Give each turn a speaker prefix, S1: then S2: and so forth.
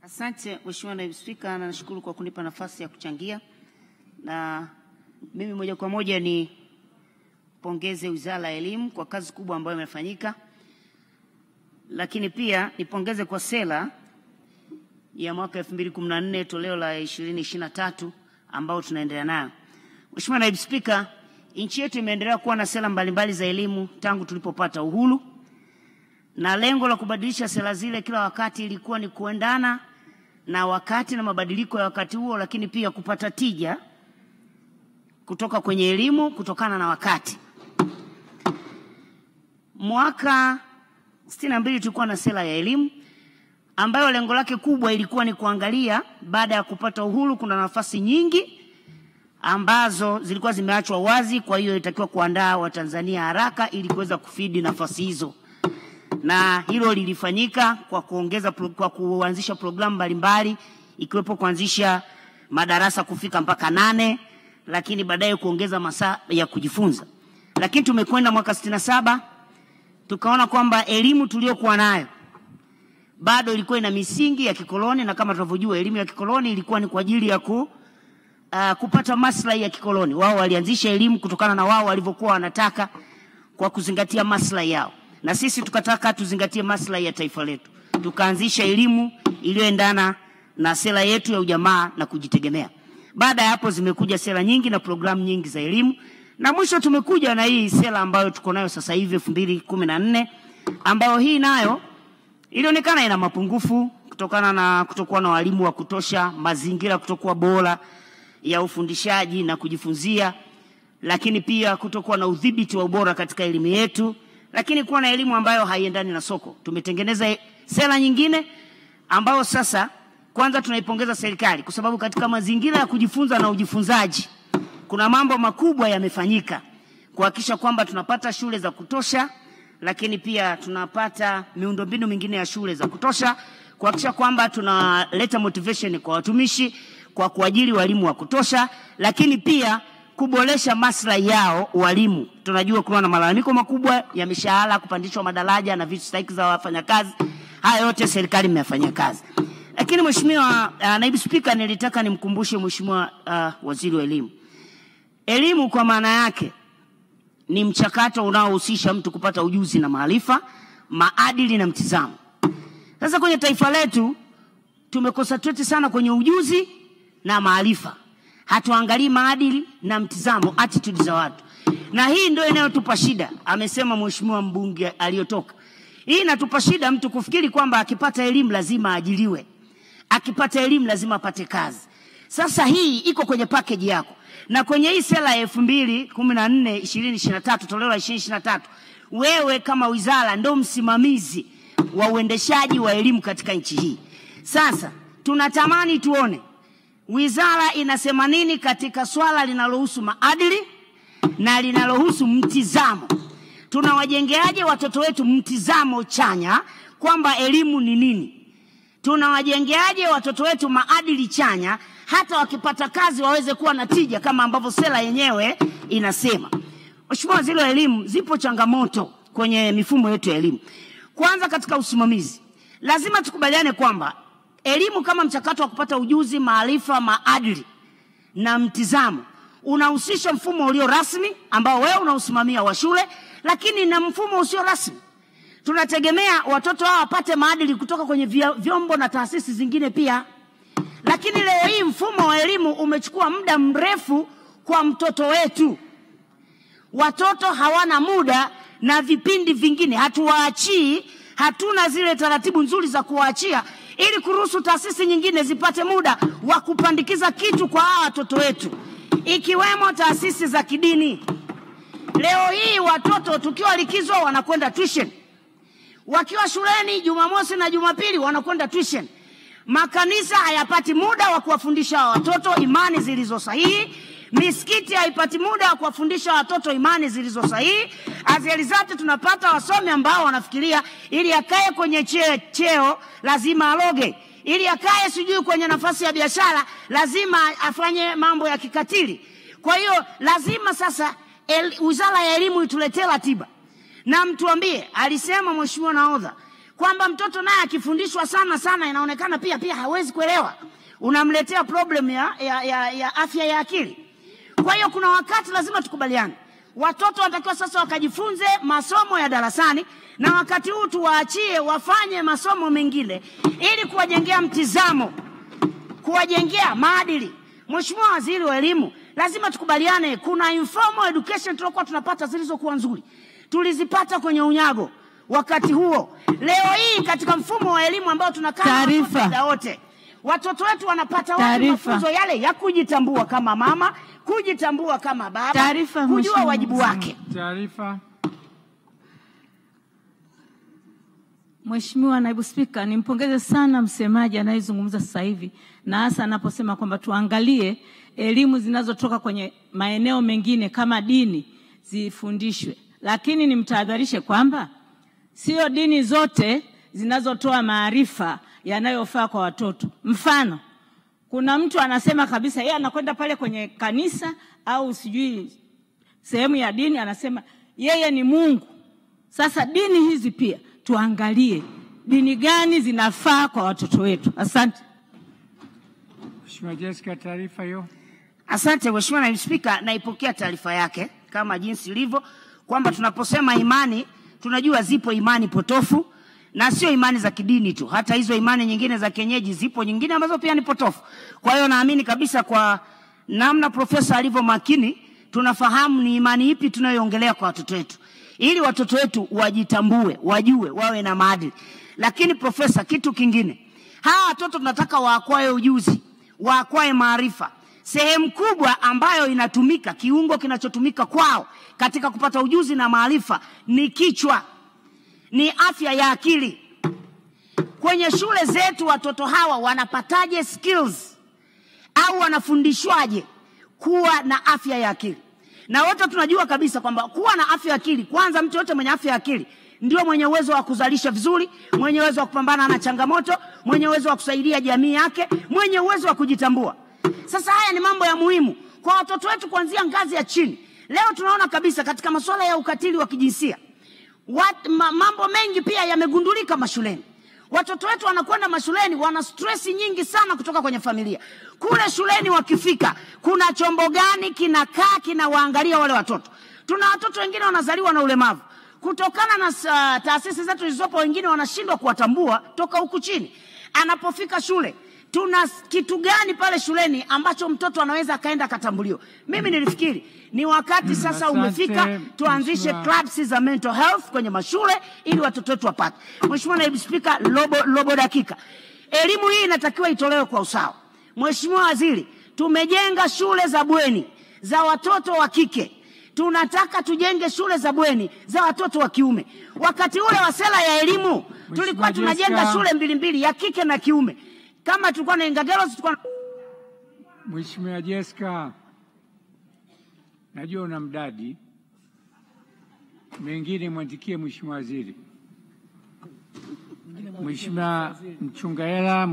S1: Asante Mheshimiwa Naibu Spika, na nashukuru kwa kunipa nafasi ya kuchangia. Na mimi moja kwa moja ni pongeze Wizara ya Elimu kwa kazi kubwa ambayo imefanyika. Lakini pia nipongeze kwa sera ya mwaka 2014 toleo la 2023 ambao tunaendelea nayo. Mheshimiwa Naibu Spika, nchi yetu imeendelea kuwa na sera mbalimbali za elimu tangu tulipopata uhuru. Na lengo la kubadilisha sera zile kila wakati ilikuwa ni kuendana na wakati na mabadiliko ya wakati huo, lakini pia kupata tija kutoka kwenye elimu kutokana na wakati. Mwaka 62 tulikuwa na sera ya elimu ambayo lengo lake kubwa ilikuwa ni kuangalia baada ya kupata uhuru kuna nafasi nyingi ambazo zilikuwa zimeachwa wazi, kwa hiyo ilitakiwa kuandaa Watanzania haraka ili kuweza kufidi nafasi hizo. Na hilo lilifanyika kwa kuanzisha programu mbalimbali, ikiwepo kuanzisha madarasa kufika mpaka 8, lakini baadaye kuongeza masaa ya kujifunza. Lakini tumekwenda mwaka 67 tukaona kwamba elimu tuliyokuwa nayo bado ilikuwa ina misingi ya kikoloni, na kama tunavyojua elimu ya kikoloni ilikuwa ni kwa ajili ya kupata maslahi ya kikoloni. Wao walianzisha elimu kutokana na wao walivyokuwa wanataka kwa kuzingatia maslahi yao. Na sisi tukataka tuzingatie maslahi ya taifa letu. Tukaanzisha elimu iliyoendana na sera yetu ya ujamaa na kujitegemea. Baada ya hapo zimekuja sera nyingi na programu nyingi za elimu. Na mwisho tumekuja na hii sera ambayo tuko nayo sasa hivi 2014, ambayo hii nayo ilionekana ina mapungufu kutokana na kutokuwa na walimu wa kutosha, mazingira kutokuwa bora ya ufundishaji na kujifunzia, lakini pia kutokuwa na udhibiti wa ubora katika elimu yetu, lakini kuwa na elimu ambayo haiendani na soko. Tumetengeneza sera nyingine ambayo sasa kwanza tunaipongeza serikali kwa sababu katika mazingira ya kujifunza na ujifunzaji kuna mambo makubwa yamefanyika kuhakikisha kwamba tunapata shule za kutosha, lakini pia tunapata miundombinu mingine ya shule za kutosha, kuhakikisha kwamba tunaleta motivation kwa watumishi kwa kuajiri walimu wa kutosha, lakini pia kuboresha maslahi yao walimu. Tunajua kuna malalamiko makubwa ya mishahara, kupandishwa madaraja na vitu stahiki za wafanyakazi. Haya yote serikali imefanyia kazi. Lakini Mheshimiwa Naibu Spika, nilitaka nimkumbushe Mheshimiwa Waziri wa Elimu. Elimu kwa maana yake ni mchakato unaohusisha mtu kupata ujuzi na maarifa, maadili na mtizamo. Sasa kwenye taifa letu tumeconcentrate sana kwenye ujuzi na maarifa. Hatuangalii maadili na mtizamo, attitude za watu. Na hii ndio inayotupa shida. Amesema Mheshimiwa mbunge aliyotoka. Hii inatupa shida mtu kufikiri kwamba akipata elimu lazima ajiriwe. Akipata elimu lazima apate kazi. Sasa hii iko kwenye package yako. Na kwenye hii sera ya 2014 2023 toleo la 2023, wewe kama wizara ndio msimamizi wa uendeshaji wa elimu katika nchi hii. Sasa tunatamani tuone wizara inasema nini katika swala linalohusu maadili na linalohusu mtizamo. Tunawajengeaje watoto wetu mtizamo chanya kwamba elimu ni nini? Tunawajengeaje watoto wetu maadili chanya hata wakipata kazi waweze kuwa na tija kama ambavyo sera yenyewe inasema. Mheshimiwa Waziri wa Elimu, zipo changamoto kwenye mifumo yetu ya elimu. Kwanza katika usimamizi. Lazima tukubaliane kwamba elimu kama mchakato wa kupata ujuzi, maarifa, maadili na mtizamo unahusisha mfumo ulio rasmi ambao wewe unausimamia wa shule, lakini na mfumo usio rasmi. Tunategemea watoto hao wapate maadili kutoka kwenye vyombo na taasisi zingine pia. Lakini leo hii mfumo wa elimu umechukua muda mrefu kwa mtoto wetu. Watoto hawana muda na vipindi vingine. Hatuwaachii, hatuna zile taratibu nzuri za kuwaachia ili kuruhusu taasisi nyingine zipate muda wa kupandikiza kitu kwa hawa watoto wetu, ikiwemo taasisi za kidini. Leo hii watoto tukiwa likizo wanakwenda tuition. Wakiwa shuleni Jumamosi na Jumapili wanakwenda tuition. Makanisa hayapati muda wa kuwafundisha watoto imani zilizo sahihi. Misikiti haipati muda wa kuwafundisha watoto imani zilizo sahihi. Azilizate tunapata wasomi ambao wanafikiria ili akae kwenye cheo lazima aloge. Ili akae sijui kwenye nafasi ya biashara lazima afanye mambo ya kikatili. Kwa hiyo lazima sasa Wizara ya Elimu ituletee ratiba. Na mtuambie, alisema Mheshimiwa Nahodha kwamba mtoto naye akifundishwa sana inaonekana pia hawezi kuelewa, unamletea problem ya afya ya akili. Kwa hiyo kuna wakati lazima tukubaliane, watoto wanatakiwa sasa wakajifunze masomo ya darasani, na wakati huu tuwaachie wafanye masomo mengine ili kuwajengea mtizamo, kuwajengea maadili. Mheshimiwa Waziri wa Elimu, lazima tukubaliane, kuna informal education tulikuwa tunapata zilizokuwa nzuri, tulizipata kwenye unyago wakati huo. Leo hii katika mfumo wa elimu ambao tunakaa muda wote, watoto wetu wanapata wapi mafunzo yale ya kujitambua kama mama, kujitambua kama baba, kujua wajibu wake?
S2: Taarifa.
S3: Mheshimiwa Naibu Spika, nimpongeze sana msemaji anayezungumza sasa hivi, na hasa anaposema kwamba tuangalie elimu zinazotoka kwenye maeneo mengine kama dini zifundishwe, lakini nimtahadharishe kwamba sio dini zote zinazotoa maarifa yanayofaa kwa watoto. Mfano, kuna mtu anasema kabisa yeye anakwenda pale kwenye kanisa au sijui sehemu ya dini, anasema yeye ni Mungu. Sasa dini hizi pia tuangalie dini gani zinafaa kwa watoto wetu. Asante.
S2: Mheshimiwa Jessica, taarifa hiyo.
S1: Asante Mheshimiwa Naibu Spika, naipokea taarifa yake kama jinsi ilivyo, kwamba tunaposema imani tunajua zipo imani potofu, na sio imani za kidini tu, hata hizo imani nyingine za kienyeji zipo nyingine ambazo pia ni potofu. Kwa hiyo naamini kabisa kwa namna profesa alivyo makini, tunafahamu ni imani ipi tunayoongelea kwa watoto wetu, ili watoto wetu wajitambue, wajue, wawe na maadili. Lakini profesa, kitu kingine, hawa watoto tunataka waakwae ujuzi, waakwae maarifa. Sehemu kubwa ambayo inatumika, kiungo kinachotumika kwao katika kupata ujuzi na maarifa ni kichwa, ni afya ya akili. Kwenye shule zetu watoto hawa wanapataje skills au wanafundishwaje kuwa na afya ya akili? Na wote tunajua kabisa kwamba kuwa na afya ya akili, kwanza mtu yote mwenye afya ya akili ndio mwenye uwezo wa kuzalisha vizuri, mwenye uwezo wa kupambana na changamoto, mwenye uwezo wa kusaidia jamii yake, mwenye uwezo wa kujitambua. Sasa haya ni mambo ya muhimu kwa watoto wetu kuanzia ngazi ya chini. Leo tunaona kabisa katika masuala ya ukatili wa kijinsia, mambo mengi pia yamegundulika mashuleni. Watoto wetu wanakwenda mashuleni, wana stress nyingi sana kutoka kwenye familia. Kule shuleni wakifika, kuna chombo gani kinakaa kinawaangalia wale watoto? Tuna watoto wengine wanazaliwa na ulemavu. Kutokana na taasisi zetu zilizopo, wengine wanashindwa kuwatambua toka huku chini. Anapofika shule, tuna kitu gani pale shuleni ambacho mtoto anaweza akaenda akatambuliwa? Mimi nilifikiri ni wakati sasa umefika tuanzishe clubs za mental health kwenye mashule ili watoto wetu wapate. Mheshimiwa Naibu Spika, lobo dakika. Elimu hii inatakiwa itolewe kwa usawa. Mheshimiwa Waziri, tumejenga shule za bweni za watoto wa kike. Tunataka tujenge shule za bweni za watoto wa kiume. Wakati ule wa sera ya elimu tulikuwa tunajenga shule mbili ya kike na kiume. Kama tulikuwa na Ingagero tulikuwa.
S2: Mheshimiwa Jessica, najua una mdadi, mengine mwandikie Mheshimiwa Waziri. Mheshimiwa Mchungahela.